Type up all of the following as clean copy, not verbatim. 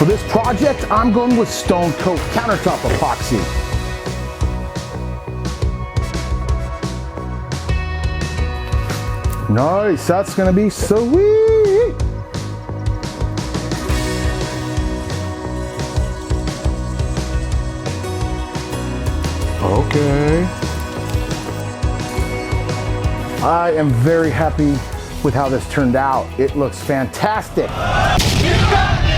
For this project, I'm going with Stone Coat Countertop Epoxy. Nice, that's gonna be sweet. Okay. I am very happy with how this turned out. It looks fantastic. You got this!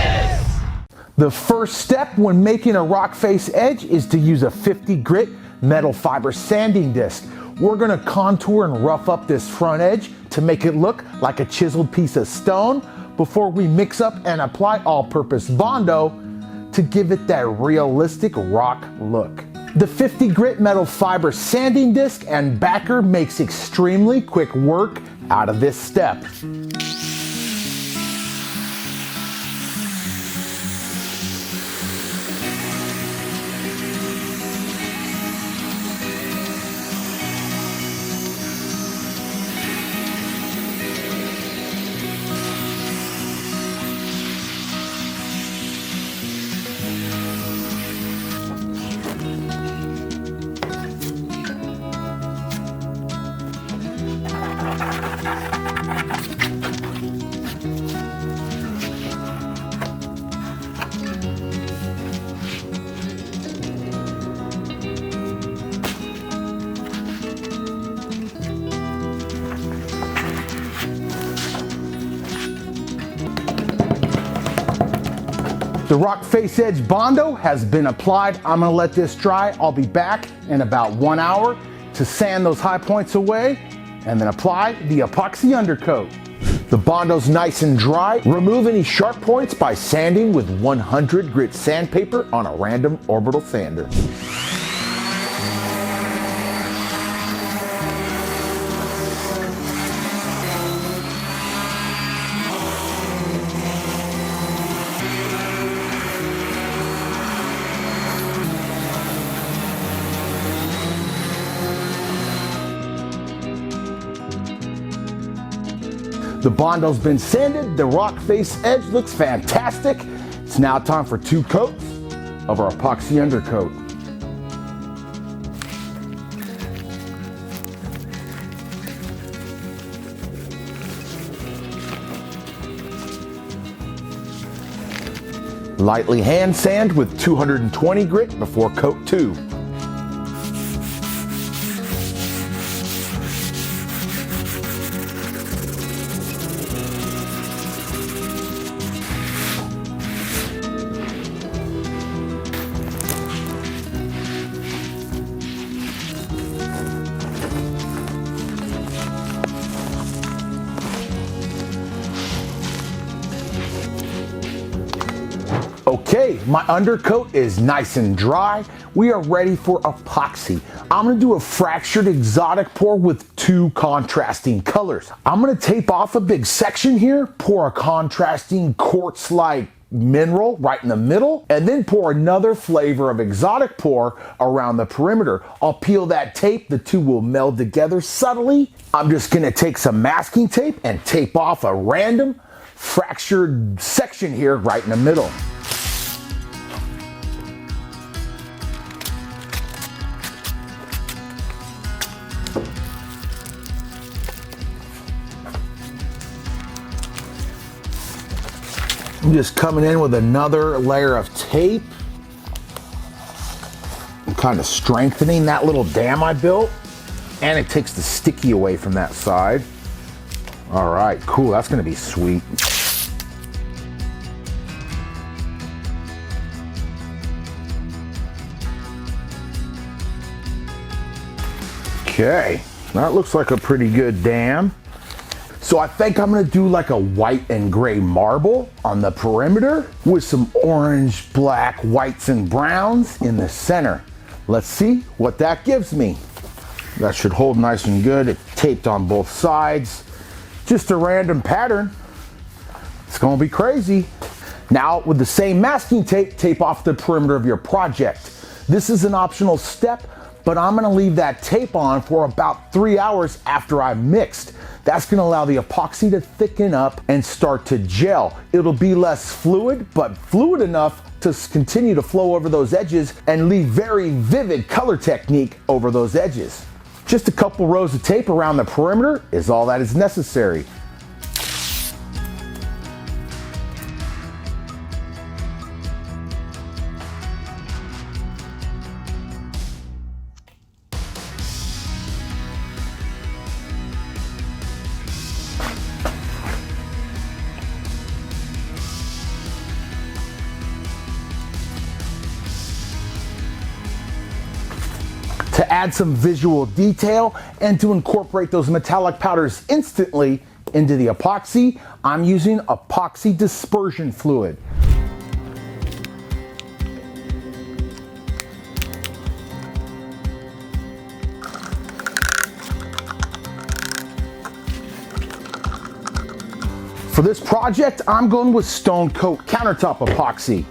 The first step when making a rock face edge is to use a 50 grit metal fiber sanding disc. We're gonna contour and rough up this front edge to make it look like a chiseled piece of stone before we mix up and apply all-purpose Bondo to give it that realistic rock look. The 50 grit metal fiber sanding disc and backer makes extremely quick work out of this step. The rock face edge Bondo has been applied. I'm gonna let this dry. I'll be back in about 1 hour to sand those high points away and then apply the epoxy undercoat. The Bondo's nice and dry. Remove any sharp points by sanding with 100 grit sandpaper on a random orbital sander. The Bondo's been sanded, the rock face edge looks fantastic. It's now time for 2 coats of our epoxy undercoat. Lightly hand sand with 220 grit before coat 2. Okay, my undercoat is nice and dry. We are ready for epoxy. I'm gonna do a fractured exotic pour with 2 contrasting colors. I'm gonna tape off a big section here, pour a contrasting quartz-like mineral right in the middle, and then pour another flavor of exotic pour around the perimeter. I'll peel that tape, the 2 will meld together subtly. I'm just gonna take some masking tape and tape off a random fractured section here right in the middle. I'm just coming in with another layer of tape. I'm kind of strengthening that little dam I built, and it takes the sticky away from that side. All right, cool, that's gonna be sweet. Okay, that looks like a pretty good dam. So I think I'm gonna do like a white and gray marble on the perimeter with some orange, black, whites, and browns in the center. Let's see what that gives me. That should hold nice and good. It's taped on both sides. Just a random pattern. It's gonna be crazy. Now with the same masking tape, tape off the perimeter of your project. This is an optional step, but I'm gonna leave that tape on for about 3 hours after I mixed. That's gonna allow the epoxy to thicken up and start to gel. It'll be less fluid, but fluid enough to continue to flow over those edges and leave very vivid color technique over those edges. Just a couple rows of tape around the perimeter is all that is necessary. To add some visual detail and to incorporate those metallic powders instantly into the epoxy, I'm using epoxy dispersion fluid. For this project, I'm going with Stone Coat Countertop Epoxy.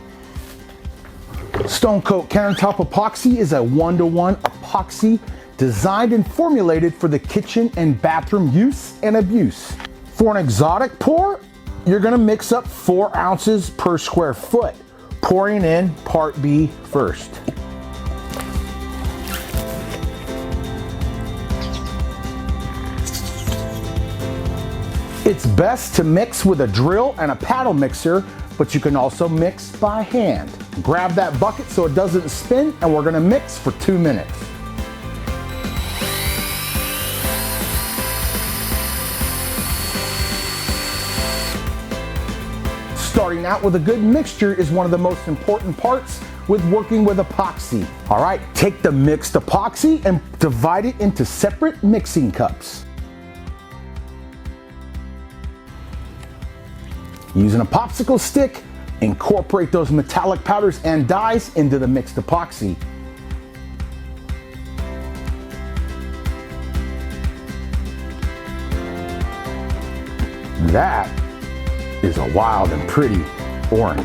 Stone Coat Countertop Epoxy is a 1-to-1 epoxy designed and formulated for the kitchen and bathroom use and abuse. For an exotic pour, you're gonna mix up 4 ounces per square foot, pouring in part B first. It's best to mix with a drill and a paddle mixer, but you can also mix by hand. Grab that bucket so it doesn't spin, and we're gonna mix for 2 minutes. Starting out with a good mixture is one of the most important parts with working with epoxy. All right, take the mixed epoxy and divide it into separate mixing cups. Using a popsicle stick, incorporate those metallic powders and dyes into the mixed epoxy. That is a wild and pretty orange.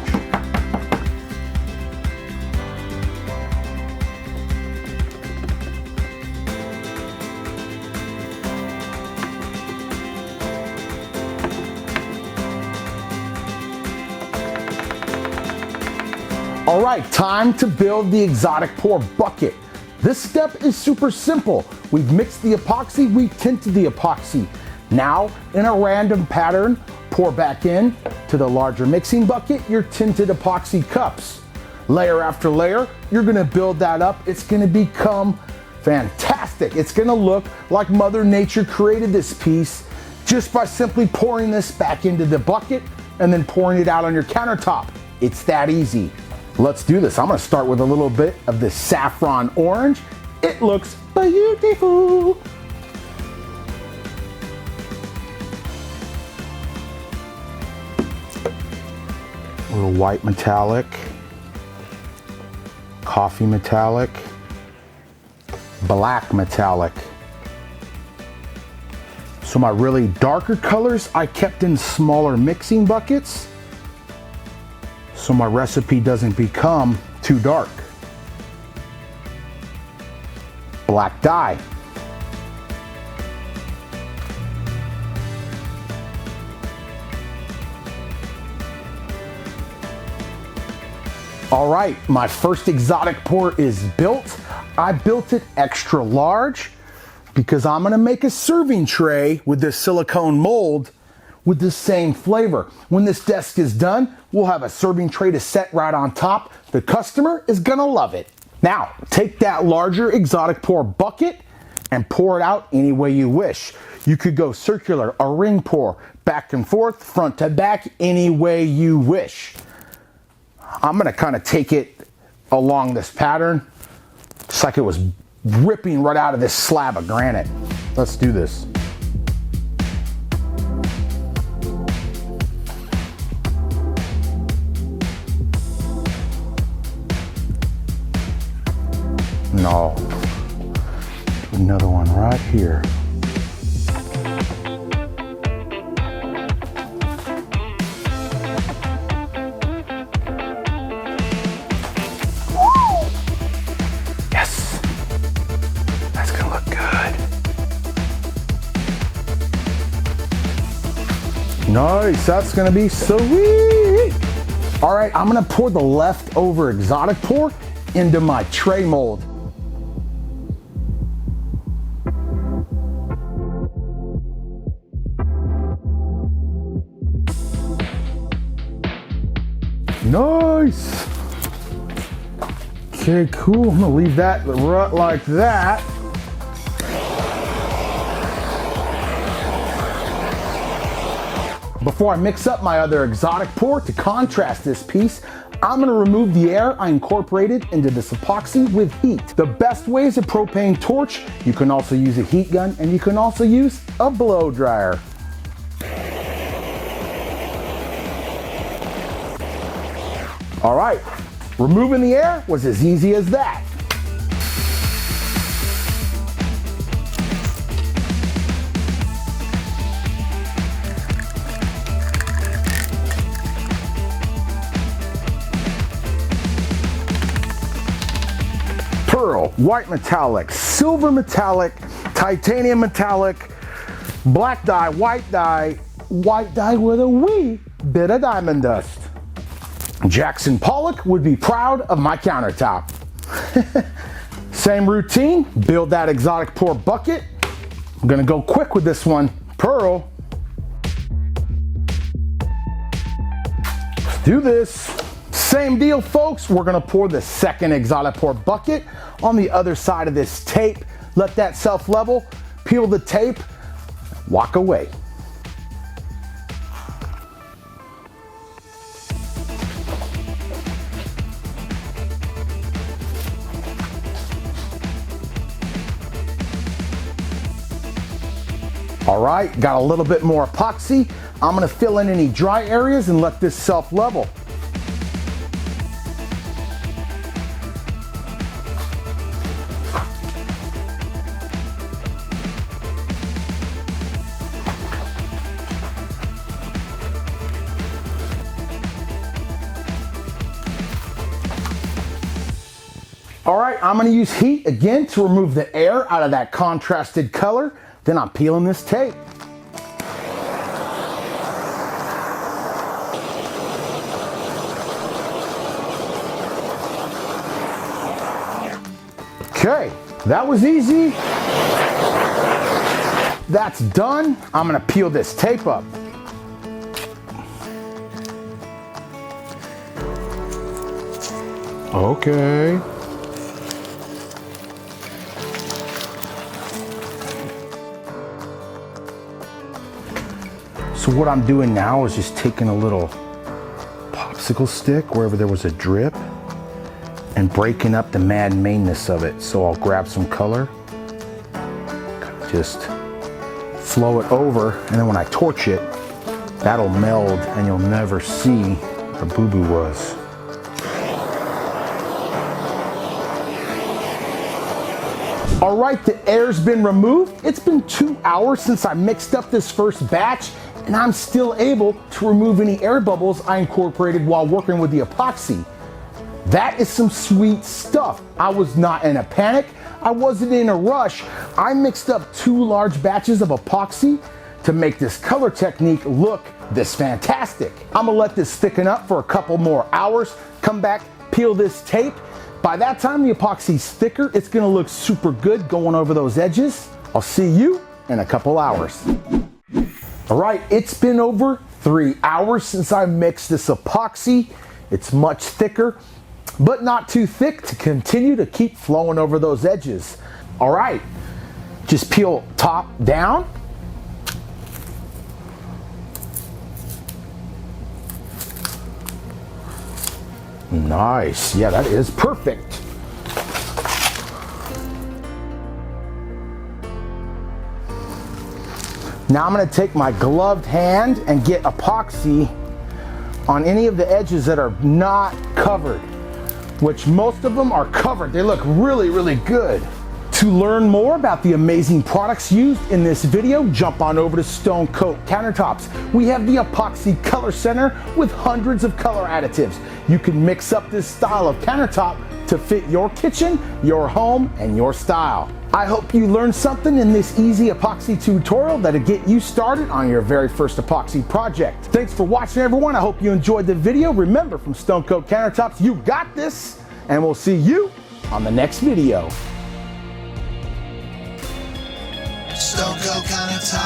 All right, time to build the exotic pour bucket. This step is super simple. We've mixed the epoxy, we tinted the epoxy. Now, in a random pattern, pour back in to the larger mixing bucket your tinted epoxy cups. Layer after layer, you're gonna build that up. It's gonna become fantastic. It's gonna look like Mother Nature created this piece just by simply pouring this back into the bucket and then pouring it out on your countertop. It's that easy. Let's do this. I'm gonna start with a little bit of this saffron orange. It looks beautiful. A little white metallic, coffee metallic, black metallic. So my really darker colors I kept in smaller mixing buckets, so my recipe doesn't become too dark. Black dye. All right, my first exotic pour is built. I built it extra large because I'm gonna make a serving tray with this silicone mold with the same flavor. When this desk is done, we'll have a serving tray to set right on top. The customer is gonna love it. Now, take that larger exotic pour bucket and pour it out any way you wish. You could go circular, a ring pour, back and forth, front to back, any way you wish. I'm gonna kind of take it along this pattern, just like it was ripping right out of this slab of granite. Let's do this. No, another one right here. Yes. Nice, that's gonna be sweet. All right, I'm gonna pour the leftover exotic pour into my tray mold. Nice. Okay, cool. I'm gonna leave that right like that. Before I mix up my other exotic pour to contrast this piece, I'm gonna remove the air I incorporated into this epoxy with heat. The best way is a propane torch. You can also use a heat gun, and you can also use a blow dryer. All right, removing the air was as easy as that. Pearl, white metallic, silver metallic, titanium metallic, black dye with a wee bit of diamond dust. Jackson Pollock would be proud of my countertop. Same routine, build that exotic pour bucket. I'm gonna go quick with this one. Pearl. Let's do this. Same deal, folks. We're gonna pour the second exotic pour bucket on the other side of this tape. Let that self-level, peel the tape, walk away. All right, got a little bit more epoxy. I'm gonna fill in any dry areas and let this self-level. All right, I'm gonna use heat again to remove the air out of that contrasted color. Then I'm peeling this tape. Okay, that was easy. That's done. I'm gonna peel this tape up. Okay. So what I'm doing now is just taking a little popsicle stick wherever there was a drip and breaking up the man-madeness of it. So I'll grab some color, just flow it over, and then when I torch it, that'll meld and you'll never see where the boo-boo was. All right, the air's been removed. It's been 2 hours since I mixed up this first batch, and I'm still able to remove any air bubbles I incorporated while working with the epoxy. That is some sweet stuff. I was not in a panic. I wasn't in a rush. I mixed up 2 large batches of epoxy to make this color technique look this fantastic. I'm gonna let this thicken up for a couple more hours, come back, peel this tape. By that time the epoxy's thicker, it's gonna look super good going over those edges. I'll see you in a couple hours. All right, it's been over 3 hours since I mixed this epoxy. It's much thicker, but not too thick to continue to keep flowing over those edges. All right, just peel top down. Nice, yeah, that is perfect. Now I'm gonna take my gloved hand and get epoxy on any of the edges that are not covered, which most of them are covered. They look really, really good. To learn more about the amazing products used in this video, jump on over to Stone Coat Countertops. We have the Epoxy Color Center with hundreds of color additives. You can mix up this style of countertop to fit your kitchen, your home, and your style. I hope you learned something in this easy epoxy tutorial that'll get you started on your very first epoxy project. Thanks for watching, everyone. I hope you enjoyed the video. Remember, from Stone Coat Countertops, you got this, and we'll see you on the next video. Stone Coat Countertops.